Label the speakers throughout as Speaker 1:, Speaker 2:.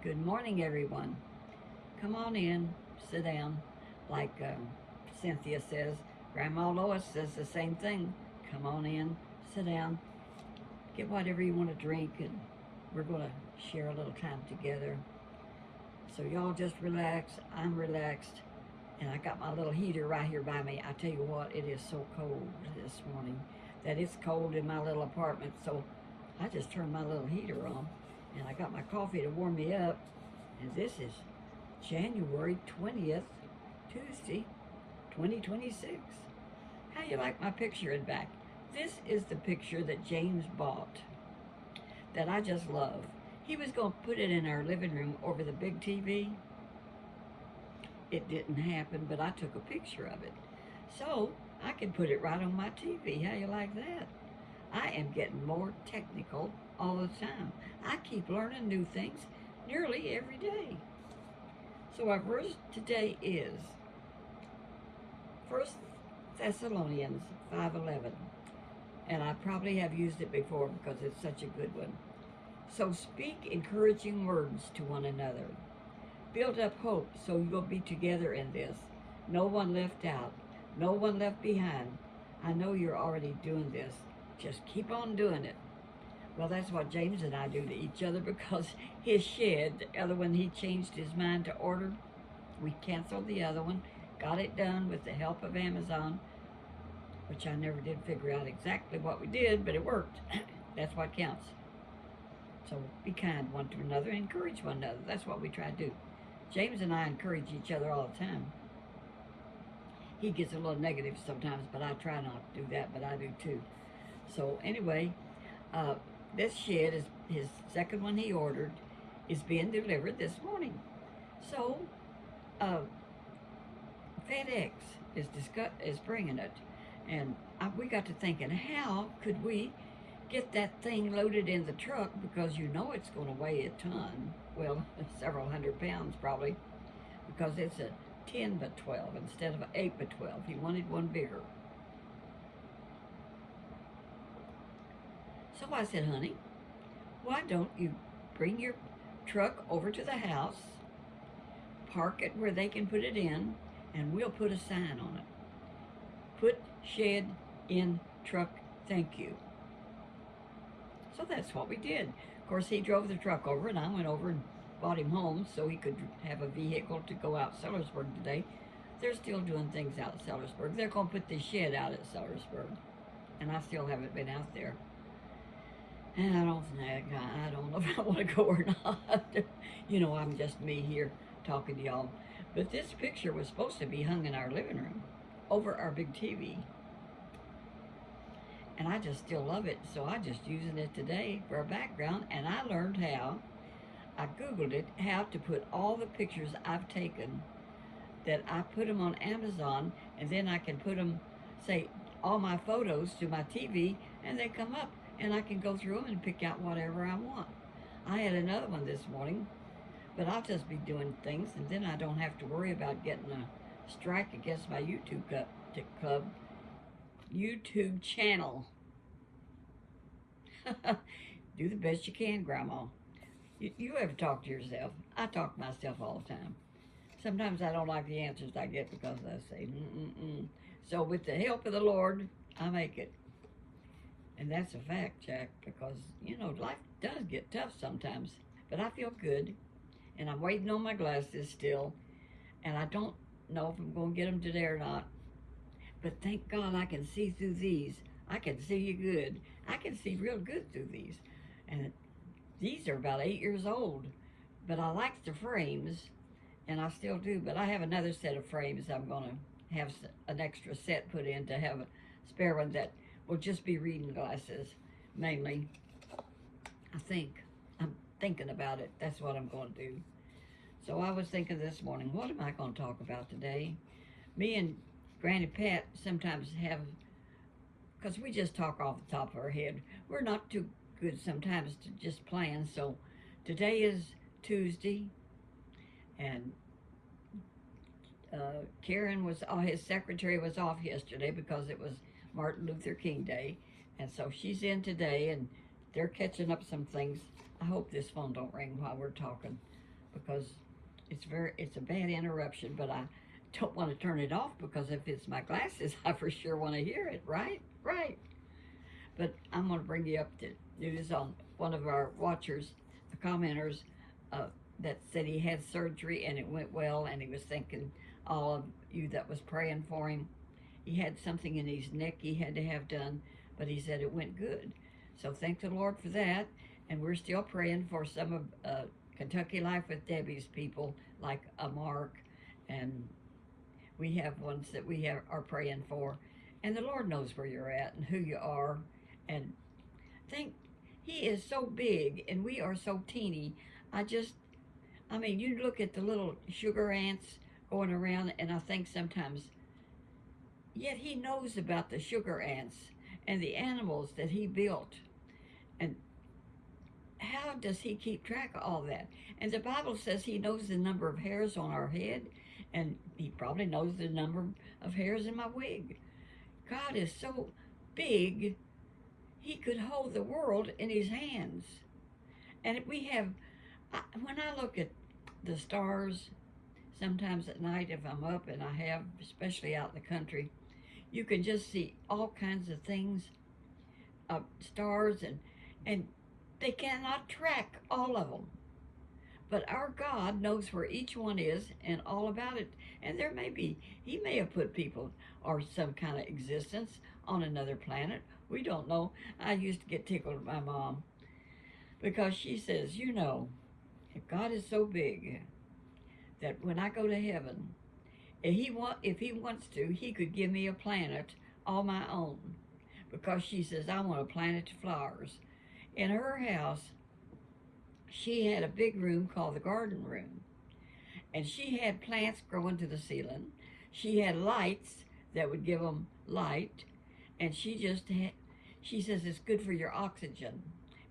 Speaker 1: Good morning, everyone. Come on in, sit down. Like Cynthia says, Grandma Lois says the same thing. Come on in, sit down, get whatever you want to drink, and we're going to share a little time together. So, y'all just relax. I'm relaxed. And I got my little heater right here by me. I tell you what, it is so cold this morning that it's cold in my little apartment. So, I just turned my little heater on. And I got my coffee to warm me up. And this is January 20th, Tuesday, 2026. How you like my picture in back? This is the picture that James bought that I just love. He was going to put it in our living room over the big TV. It didn't happen, but I took a picture of it. So I can put it right on my TV. How you like that? I am getting more technical all the time. I keep learning new things nearly every day. So our verse today is 1 Thessalonians 5:11. And I probably have used it before because it's such a good one. So speak encouraging words to one another. Build up hope so you'll be together in this. No one left out. No one left behind. I know you're already doing this. Just keep on doing it. Well, that's what James and I do to each other because his shed, the other one he changed his mind to order. We canceled the other one, got it done with the help of Amazon, which I never did figure out exactly what we did, but it worked. That's what counts. So be kind one to another, encourage one another. That's what we try to do. James and I encourage each other all the time. He gets a little negative sometimes, but I try not to do that, but I do too. So anyway, this shed is his second one he ordered, is being delivered this morning. So FedEx is bringing it, and we got to thinking, how could we get that thing loaded in the truck, because you know it's going to weigh a ton, well, several hundred pounds probably, because it's a 10 by 12 instead of an 8 by 12. He wanted one bigger. So I said, honey, why don't you bring your truck over to the house, park it where they can put it in, and we'll put a sign on it. Put shed in truck, thank you. So that's what we did. Of course, he drove the truck over, and I went over and brought him home so he could have a vehicle to go out Sellersburg today. They're still doing things out at Sellersburg. They're going to put the shed out at Sellersburg, and I still haven't been out there. And I don't know if I want to go or not. You know, I'm just me here talking to y'all. But this picture was supposed to be hung in our living room over our big TV. And I just still love it, so I just using it today for a background. And I learned how, I Googled it, how to put all the pictures I've taken, that I put them on Amazon, and then I can put them, say, all my photos to my TV, and they come up, and I can go through them and pick out whatever I want. I had another one this morning, but I'll just be doing things, and then I don't have to worry about getting a strike against my YouTube channel. Do the best you can, Grandma. You ever talk to yourself? I talk to myself all the time. Sometimes I don't like the answers I get because I say, mm-mm-mm. So with the help of the Lord, I make it. And that's a fact, Jack, because, you know, life does get tough sometimes. But I feel good, and I'm waiting on my glasses still, and I don't know if I'm going to get them today or not. But thank God I can see through these. I can see you good. I can see real good through these. And these are about 8 years old. But I like the frames, and I still do. But I have another set of frames I'm going to have an extra set put in to have a spare one that will just be reading glasses, mainly. I think. I'm thinking about it. That's what I'm going to do. So I was thinking this morning, what am I going to talk about today? Me and Granny Pat sometimes have, because we just talk off the top of our head. We're not too good sometimes to just plan. So today is Tuesday, and Karen was, his secretary was off yesterday because it was Martin Luther King Day, and so she's in today, and they're catching up some things. I hope this phone don't ring while we're talking. because it's a bad interruption, but I don't want to turn it off because if it's my glasses, I for sure want to hear it, right? Right. But I'm going to bring you up to news on one of our watchers, the commenters, uh, that said he had surgery and it went well, and he was thanking all of you that was praying for him. He had something in his neck he had to have done, but he said it went good. So thank the Lord for that. And we're still praying for some of Kentucky Life with Debbie's people, like Mark, and we have ones that are praying for. And the Lord knows where you're at and who you are. And think He is so big and we are so teeny. I mean, you look at the little sugar ants going around, and I think sometimes, yet He knows about the sugar ants and the animals that He built. And how does He keep track of all that? And the Bible says He knows the number of hairs on our head, and He probably knows the number of hairs in my wig. God is so big, He could hold the world in His hands. And when I look at the stars, sometimes at night if I'm up, and I have, especially out in the country, you can just see all kinds of things, stars, and they cannot track all of them. But our God knows where each one is and all about it. And He may have put people or some kind of existence on another planet. We don't know. I used to get tickled with my mom because she says, if God is so big that when I go to heaven, if He wants to, He could give me a planet all my own. Because she says, I want a planet of flowers. In her house, she had a big room called the garden room. And she had plants growing to the ceiling. She had lights that would give them light. And she says it's good for your oxygen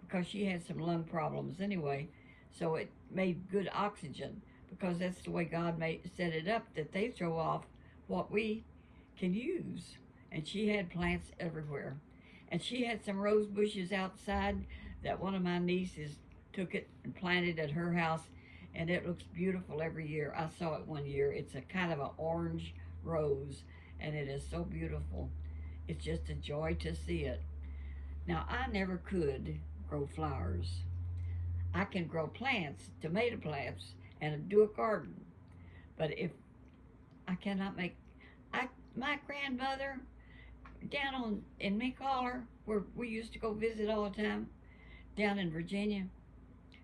Speaker 1: because she had some lung problems anyway. So it made good oxygen because that's the way God set it up, that they throw off what we can use. And she had plants everywhere. And she had some rose bushes outside that one of my nieces took it and planted at her house, and it looks beautiful every year. I saw it one year. It's a kind of an orange rose, and it is so beautiful. It's just a joy to see it. Now, I never could grow flowers. I can grow plants, tomato plants, and do a garden. But if I cannot make, my grandmother down in Mink Holler, where we used to go visit all the time, down in Virginia,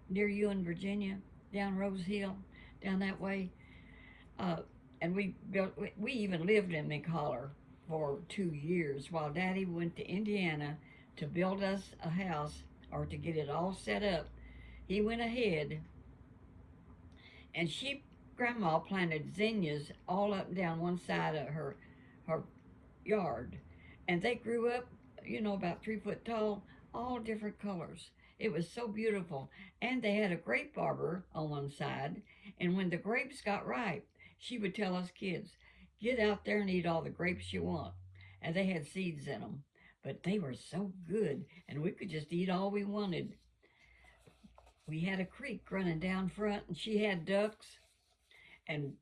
Speaker 1: near you in Virginia, down Rose Hill, down that way. Uh, and we even lived in Mink Holler for 2 years while Daddy went to Indiana to build us a house or to get it all set up. He went ahead, and Grandma planted zinnias all up and down one side of her yard, and they grew up, about 3 foot tall, all different colors. It was so beautiful. And they had a grape arbor on one side, and when the grapes got ripe, she would tell us kids, get out there and eat all the grapes you want. And they had seeds in them, but they were so good, and we could just eat all we wanted. We had a creek running down front, and she had ducks, and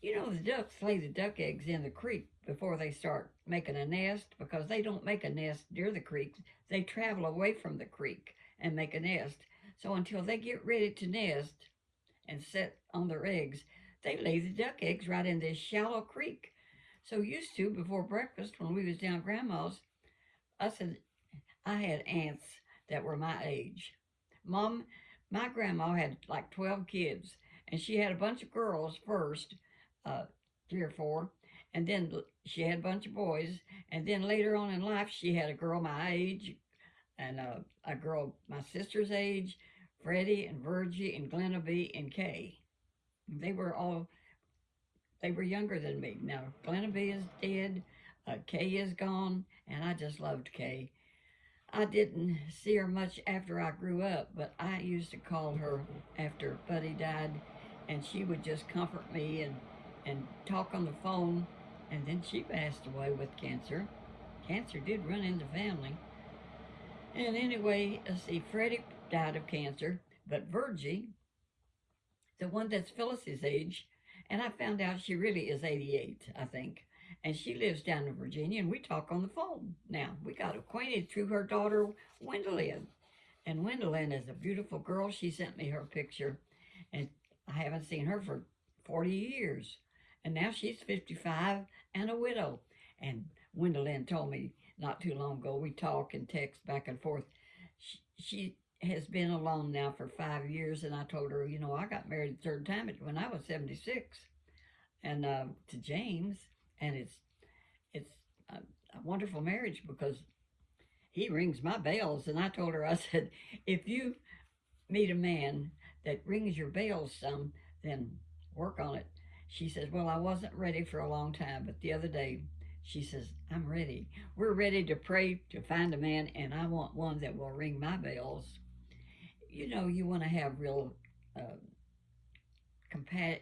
Speaker 1: the ducks lay the duck eggs in the creek before they start making a nest, because they don't make a nest near the creek. They travel away from the creek and make a nest. So until they get ready to nest and set on their eggs, they lay the duck eggs right in this shallow creek. So used to, before breakfast, when we was down Grandma's, I had aunts that were my age. My grandma had like 12 kids, and she had a bunch of girls first, uh, 3 or 4, and then she had a bunch of boys, and then later on in life she had a girl my age and a girl my sister's age, Freddie and Virgie and Glennaby and Kay. They were all they were younger than me. Now Glennaby is dead, Kay is gone, and I just loved Kay. I didn't see her much after I grew up, but I used to call her after Buddy died, and she would just comfort me and talk on the phone. And then she passed away with cancer. Cancer did run in the family. And anyway, let's see, Freddie died of cancer, but Virgie, the one that's Phyllis's age, and I found out she really is 88, I think. And she lives down in Virginia, and we talk on the phone now. We got acquainted through her daughter, Gwendolyn. And Gwendolyn is a beautiful girl. She sent me her picture, and I haven't seen her for 40 years. And now she's 55 and a widow. And Gwendolyn told me not too long ago, we talk and text back and forth. She has been alone now for 5 years, and I told her, you know, I got married the third time when I was 76, and to James, and it's a wonderful marriage because he rings my bells. And I told her, I said, if you meet a man that rings your bells some, then work on it. She says, well, I wasn't ready for a long time, but the other day she says, I'm ready. We're ready to pray to find a man, and I want one that will ring my bells. You know, you want to have real uh, compat.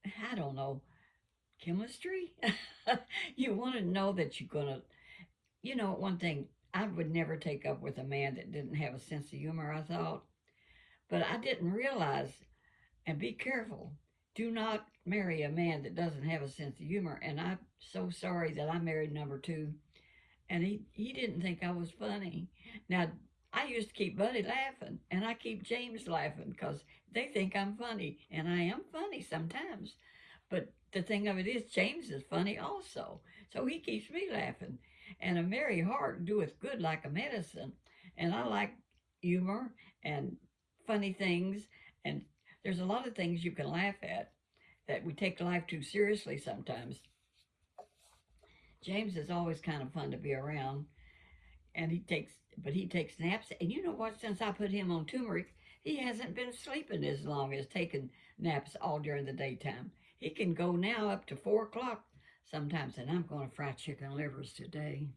Speaker 1: I don't know, chemistry. You want to know that you're gonna. You know, one thing I would never take up with a man that didn't have a sense of humor. I thought, but I didn't realize. And be careful. Do not marry a man that doesn't have a sense of humor. And I'm so sorry that I married number two, and he didn't think I was funny. Now, I used to keep Buddy laughing, and I keep James laughing because they think I'm funny, and I am funny sometimes. But the thing of it is, James is funny also, so he keeps me laughing. And a merry heart doeth good like a medicine. And I like humor and funny things, and there's a lot of things you can laugh at that we take life too seriously sometimes. James is always kind of fun to be around, and he takes naps. And you know what? Since I put him on turmeric, he hasn't been sleeping as long as taking naps all during the daytime. He can go now up to 4 o'clock sometimes, and I'm going to fry chicken livers today.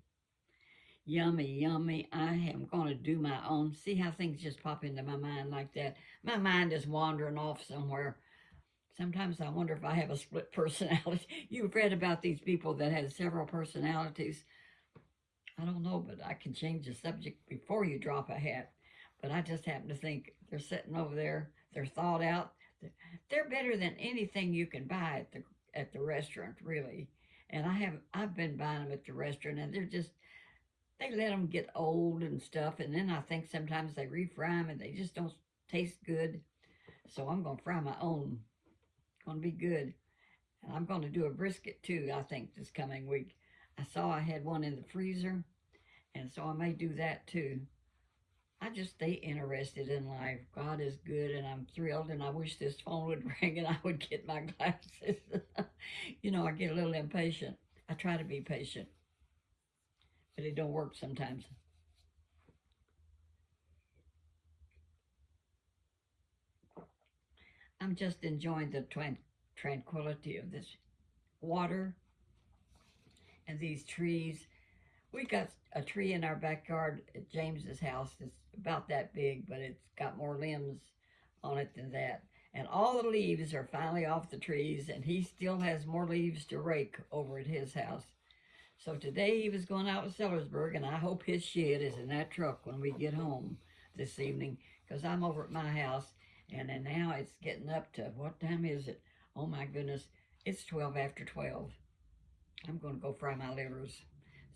Speaker 1: Yummy, yummy. I am going to do my own. See how things just pop into my mind like that? My mind is wandering off somewhere. Sometimes I wonder if I have a split personality. You've read about these people that have several personalities. I don't know, but I can change the subject before you drop a hat. But I just happen to think they're sitting over there, they're thought out. They're better than anything you can buy at the restaurant, really. And I've been buying them at the restaurant, and they let them get old and stuff. And then I think sometimes they refry them and they just don't taste good. So I'm gonna fry my own. It's gonna be good. And I'm gonna do a brisket too, I think, this coming week. I saw I had one in the freezer, and so I may do that too. I just stay interested in life. God is good, and I'm thrilled, and I wish this phone would ring and I would get my glasses. You know, I get a little impatient. I try to be patient, but it don't work sometimes. I'm just enjoying the tranquility of this water and these trees. We got a tree in our backyard at James's house. It's about that big, but it's got more limbs on it than that. And all the leaves are finally off the trees, and he still has more leaves to rake over at his house. So today he was going out to Sellersburg, and I hope his shed is in that truck when we get home this evening, because I'm over at my house, and then now it's getting up to, what time is it? Oh my goodness, it's 12 after 12. I'm going to go fry my livers.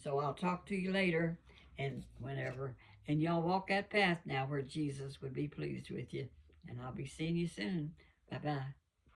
Speaker 1: So I'll talk to you later and whenever. And y'all walk that path now where Jesus would be pleased with you. And I'll be seeing you soon. Bye-bye.